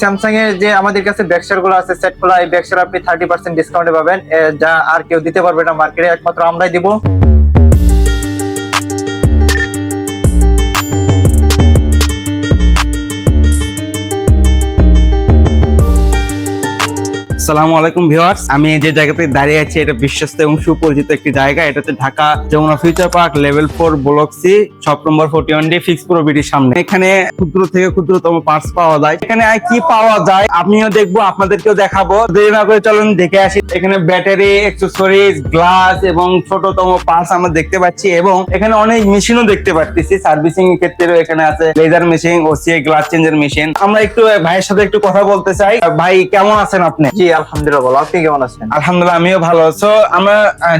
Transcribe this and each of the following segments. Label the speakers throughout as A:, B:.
A: Samsung এর যে আমাদের কাছে ব্যাকশেল গুলো আছে সেট গুলো, এই ব্যাকশেল আপনি 30% ডিসকাউন্টে পাবেন, যা আর কেউ দিতে পারবে না মার্কেটে, একমাত্র আমরাই দিব।
B: আসসালামু আলাইকুম ভিউয়ার্স, আমি যে জায়গাতে দাঁড়িয়ে আছি এটা বিশ্বস্ত এবং সুপরিচিত একটি জায়গা। এটা হচ্ছে Dhaka Jamuna future park level 4 block C shop number 41 fix প্রোবিটির সামনে। এখানে ক্ষুদ্র থেকে ক্ষুদ্রতম পার্টস পাওয়া যায়। এখানে কি পাওয়া যায় আমিও দেখবো, আপনাদেরকেও দেখাবো। দেরি না করে চলুন দেখে আসি। এখানে ব্যাটারি, অ্যাকসেসরিজ, গ্লাস এবং ছোটতম পার্টস আমরা দেখতে পাচ্ছি এবং এখানে অনেক মেশিনও দেখতে পাচ্ছি। সার্ভিসিং এর ক্ষেত্রেও এখানে আছে লেজার মেশিন, ওসিআই গ্লাস চেঞ্জের মেশিন। আমরা একটু ভাইয়ের সাথে একটু কথা বলতে চাই। ভাই কেমন আছেন আপনি?
A: জি আলহামদুলিল্লাহ ভালো, আপনি কেমন আছেন?
B: আলহামদুলিল্লাহ আমিও ভালো আছি। আমরা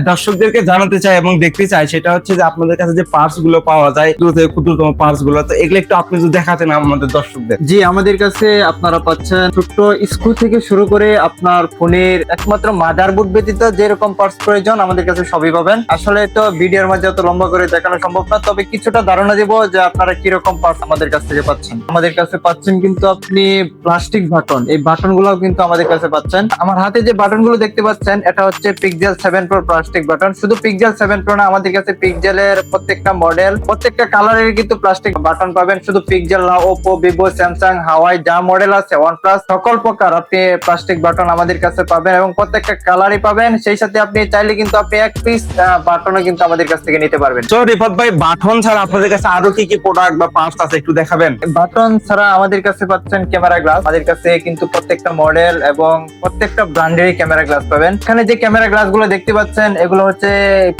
B: দর্শকদেরকে জানাতে চাই এবং দেখতে চাই সেটা হচ্ছে যে আপনাদের কাছে যে পার্টস গুলো পাওয়া যায়, ক্ষুদ্রতম পার্টস গুলো, তো এগুলো একটু আপনি যদি দেখাতেন আমাদের দর্শকদের।
A: জি, আমাদের কাছে আপনারা পাচ্ছেন ছোট্ট স্ক্রু থেকে শুরু করে আপনার ফোনের একমাত্র মাদারবোর্ড ব্যতীত যেরকম পার্টস প্রয়োজন আমাদের কাছে সবই পাবেন। আসলে তো ভিডিওর মাঝে অত লম্বা করে দেখানো সম্ভব না, তবে কিছুটা ধারণা দেব যে আপনারা কিরকম পার্টস আমাদের কাছ থেকে পাচ্ছেন। আমাদের কাছে পাচ্ছেন কিন্তু আপনি প্লাস্টিক বাটন, এই বাটন গুলো কিন্তু আমাদের কাছে পাচ্ছেন। আমার হাতে যে বাটন গুলো দেখতে পাচ্ছেন এটা হচ্ছে পিক্সেল 7 প্রো প্লাস্টিক বাটন। শুধু পিক্সেল 7 প্রো না, আমাদের কাছে পিক্সেলের প্রত্যেকটা মডেল, প্রত্যেকটা কালারের কিন্তু প্লাস্টিক বাটন পাবেন। শুধু পিক্সেল না, ওপো, ভিভো, স্যামসাং, হাওয়াই যা মডেল আছে, ওয়ানপ্লাস, সকল প্রকার আপনি প্লাস্টিক বাটন আমাদের কাছে পাবেন এবং প্রত্যেকটা কালারই পাবেন। সেই সাথে আপনি চাইলে কিন্তু আপনি এক পিস বাটনও কিন্তু আমাদের কাছ থেকে নিতে পারবেন।
B: তো রিফাত ভাই, বাটন ছাড়া আপনাদের কাছে আরো কি কি প্রোডাক্ট বা পার্টস আছে একটু দেখাবেন?
A: বাটন ছাড়া আমাদের কাছে পাচ্ছেন ক্যামেরা গ্লাস। আমাদের কাছে কিন্তু প্রত্যেকটা মডেল এবং প্রত্যেকটা ব্র্যান্ডেরই ক্যামেরা গ্লাস পাবেন। এখানে যে ক্যামেরা গ্লাস গুলো দেখতে পাচ্ছেন এগুলো হচ্ছে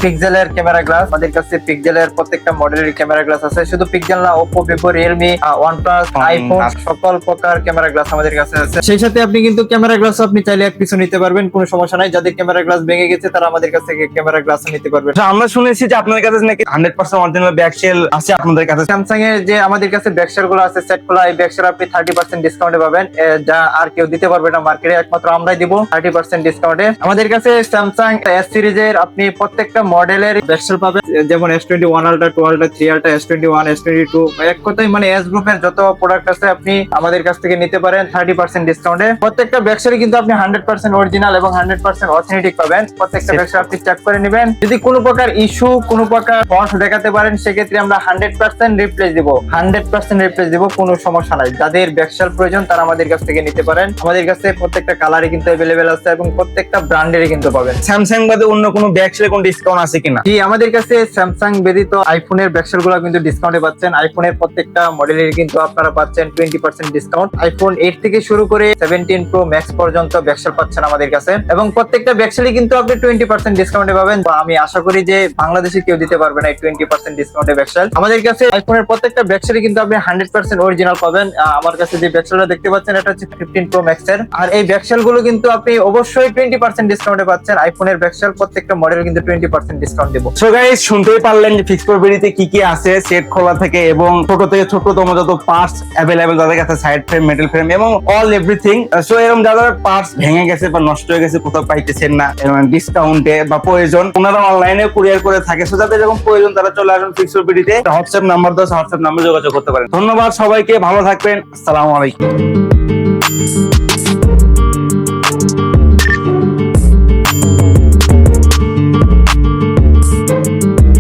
A: পিক্সেলের ক্যামেরা গ্লাস। আমাদের কাছে পিক্সেলের প্রত্যেকটা মডেলের ক্যামেরা গ্লাস আছে। শুধু পিক্সেল না, Oppo, Vivo, Realme, OnePlus, iPhone সকল প্রকার ক্যামেরা গ্লাস আমাদের কাছে আছে। সেই সাথে আপনি কিন্তু ক্যামেরা গ্লাস আপনি চাইলে এক পিছু নিতে পারবেন, কোনো সমস্যা নাই। যাদের ক্যামেরা গ্লাস ভেঙে গেছে তারা আমাদের কাছ থেকে ক্যামেরা গ্লাস নিতে পারবেন।
B: আমরা শুনেছি যে আপনাদের কাছে নাকি 100% অরিজিনাল ব্যাকশেল আছে আপনাদের কাছে।
A: স্যামসাং এর যে আমাদের কাছে ব্যাকশেল গুলো আছে সেট গুলো, এই ব্যাকশেল আপনি 30% ডিসকাউন্টে পাবেন, যা আর কেউ দিতে পারবে না মার্কেটে, একমাত্র আমরাই দিব 30% ডিসকাউন্টে। আমাদের কাছে স্যামসাং এস সিরিজের আপনি প্রত্যেকটা মডেলের ব্যাকশেল পাবেন, যেমন S21 ultra, 2 ultra, 3 ultra, S21, S22, এক কথায় মানে এস গ্রুপের যত প্রোডাক্ট আছে আপনি আমাদের কাছ থেকে নিতে পারেন 30% ডিসকাউন্টে। প্রত্যেকটা ব্যাকশেল কিন্তু আপনি 100% অরিজিনাল এবং 100% অথেন্টিক পাবেন। প্রত্যেকটা ব্যাকশেল আপনি চেক করে নেবেন। যদি কোনো প্রকার ইস্যু, কোনো প্রকার ফল্ট দেখাতে পারেন, সেক্ষেত্রে আমরা 100% রিপ্লেস দিব, 100% রিপ্লেস দিব, কোনো সমস্যা নাই। যাদের ব্যাকশেল প্রয়োজন তারা আমাদের কাছ থেকে নিতে পারেন। আমাদের কাছে প্রত্যেকটা কালারই কিন্তু অ্যাভেলেবেল আছে এবং প্রত্যেকটা ব্র্যান্ডেরই কিন্তু পাবেন।
B: স্যামসাং বাদে অন্য কোনো ব্যাকশেলে কোনো ডিসকাউন্ট আছে কিনা?
A: জি, আমাদের কাছে স্যামসাং ব্যতীত আইফোনের ব্যাকশেল গুলো কিন্তু ডিসকাউন্টে পাচ্ছেন। আইফোনের প্রত্যেকটা মডেলের কিন্তু আপনারা পাচ্ছেন 20% ডিসকাউন্ট। আইফোন 8 থেকে শুরু করে 17 প্রো ম্যাক্স পর্যন্ত ব্যাকশেল পাচ্ছেন আমাদের কাছে এবং প্রত্যেকটা ব্যাকশেলই কিন্তু আপনি 20% ডিসকাউন্টে পাবেন। আমি আশা করি যে বাংলাদেশে কেউ দিতে পারবে না এই 20% ডিসকাউন্টে ব্যাকশেল। আমাদের কাছে আইফোনের প্রত্যেকটা ব্যাকশেলই কিন্তু আপনি 100% অরিজিনাল পাবেন। আমার কাছে যে ব্যাকশেলটা দেখতে পাচ্ছেন এটা হচ্ছে 15 প্রো ম্যাক্স এর, আর এই ব্যাকশেল গুলো কিন্তু আপনি অবশ্যই 20% ডিসকাউন্টে পাচ্ছেন। আইফোনের ব্যাকশেল প্রত্যেকটা মডেল কিন্তু 20% ডিসকাউন্ট দেব।
B: সো গাইস, শুনতেই পারলেন যে ফিক্স প্রোবিটিতে কি কি আছে, সেট খোলা থেকে এবং ছোট থেকে ছোটতম যত পার্টস अवेलेबल তাদের কাছে, সাইড ফ্রেম, মেটাল ফ্রেম এবং অল এভরিথিং। সো এরকম যাদের পার্টস ভেঙে গেছে বা নষ্ট হয়ে গেছে, কোথাও পাইতেছেন না ডিসকাউন্টে বা প্রয়োজন, ওনারা অনলাইনে কুরিয়ার করে থাকে। সো যাদের এরকম প্রয়োজন তারা চলে আসুন ফিক্স প্রোবিটিতে। হোয়াটসঅ্যাপ নাম্বার দাও, হোয়াটসঅ্যাপ নাম্বার যোগাযোগ করতে পারেন। ধন্যবাদ সবাইকে, ভালো থাকবেন। আসসালামু আলাইকুম।